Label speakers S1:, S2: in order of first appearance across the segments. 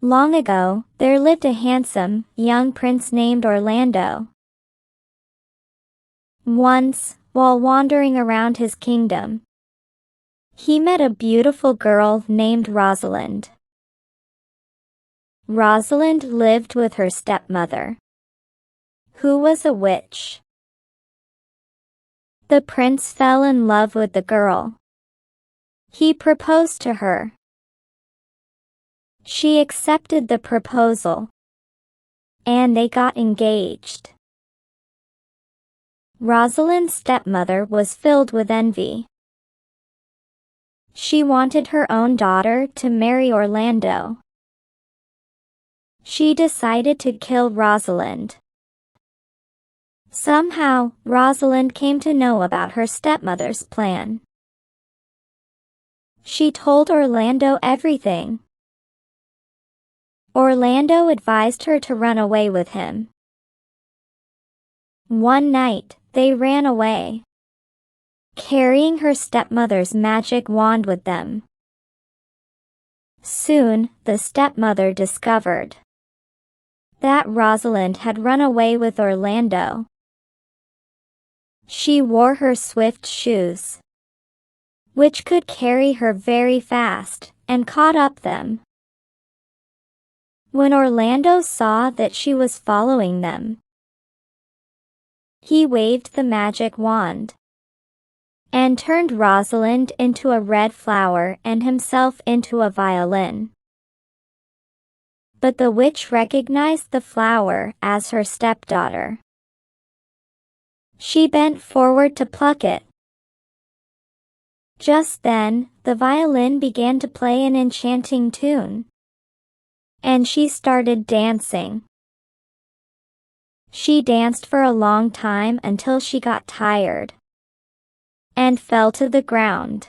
S1: Long ago, there lived a handsome, young prince named Orlando. Once, while wandering around his kingdom, he met a beautiful girl named Rosalind. Rosalind lived with her stepmother, who was a witch. The prince fell in love with the girl. He proposed to her. She accepted the proposal, and they got engaged. Rosalind's stepmother was filled with envy. She wanted her own daughter to marry Orlando. She decided to kill Rosalind. Somehow, Rosalind came to know about her stepmother's plan. She told Orlando everything. Orlando advised her to run away with him. One night, they ran away, carrying her stepmother's magic wand with them. Soon, the stepmother discovered that Rosalind had run away with Orlando. She wore her swift shoes, which could carry her very fast, and caught up them. When Orlando saw that she was following them, he waved the magic wand and turned Rosalind into a red flower and himself into a violin. But the witch recognized the flower as her stepdaughter. She bent forward to pluck it. Just then, the violin began to play an enchanting tune, and she started dancing. She danced for a long time until she got tired and fell to the ground.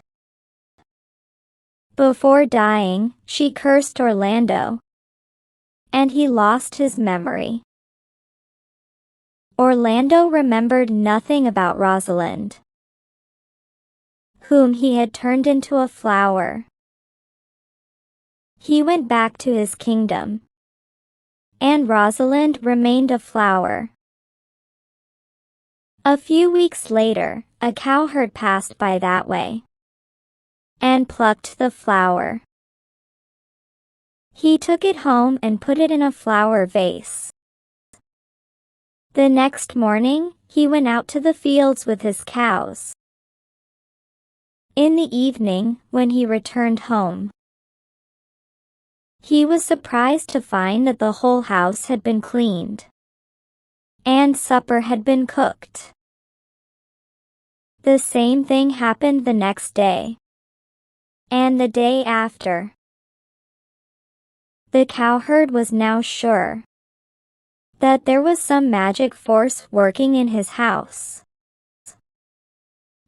S1: Before dying, she cursed Orlando, and he lost his memory. Orlando remembered nothing about Rosalind, whom he had turned into a flower. He went back to his kingdom, and Rosalind remained a flower. A few weeks later, a cowherd passed by that way and plucked the flower. He took it home and put it in a flower vase. The next morning, he went out to the fields with his cows. In the evening, when he returned home, he was surprised to find that the whole house had been cleaned, and supper had been cooked. The same thing happened the next day, and the day after. The cowherd was now sure that there was some magic force working in his house.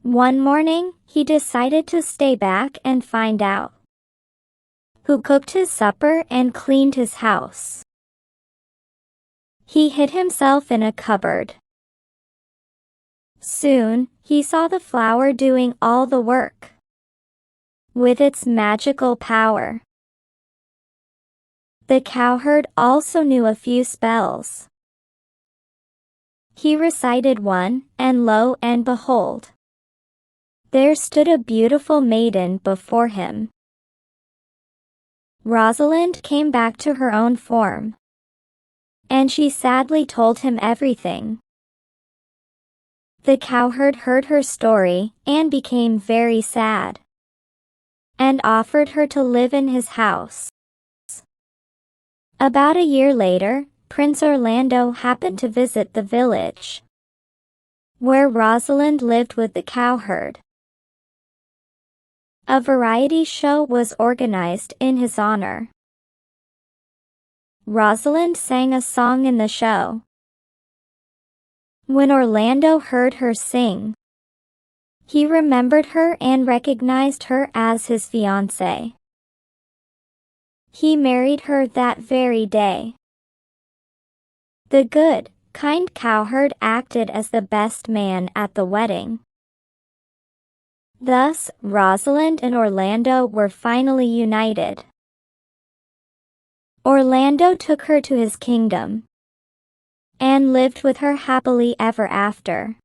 S1: One morning, he decided to stay back and find out who cooked his supper and cleaned his house. He hid himself in a cupboard. Soon, he saw the flower doing all the work with its magical power. The cowherd also knew a few spells. He recited one, and lo and behold, there stood a beautiful maiden before him. Rosalind came back to her own form, and she sadly told him everything. The cowherd heard her story and became very sad, and offered her to live in his house. About a year later, Prince Orlando happened to visit the village where Rosalind lived with the cowherd. A variety show was organized in his honor. Rosalind sang a song in the show. When Orlando heard her sing, he remembered her and recognized her as his fiancée. He married her that very day. The good, kind cowherd acted as the best man at the wedding. Thus, Rosalind and Orlando were finally united. Orlando took her to his kingdom and lived with her happily ever after.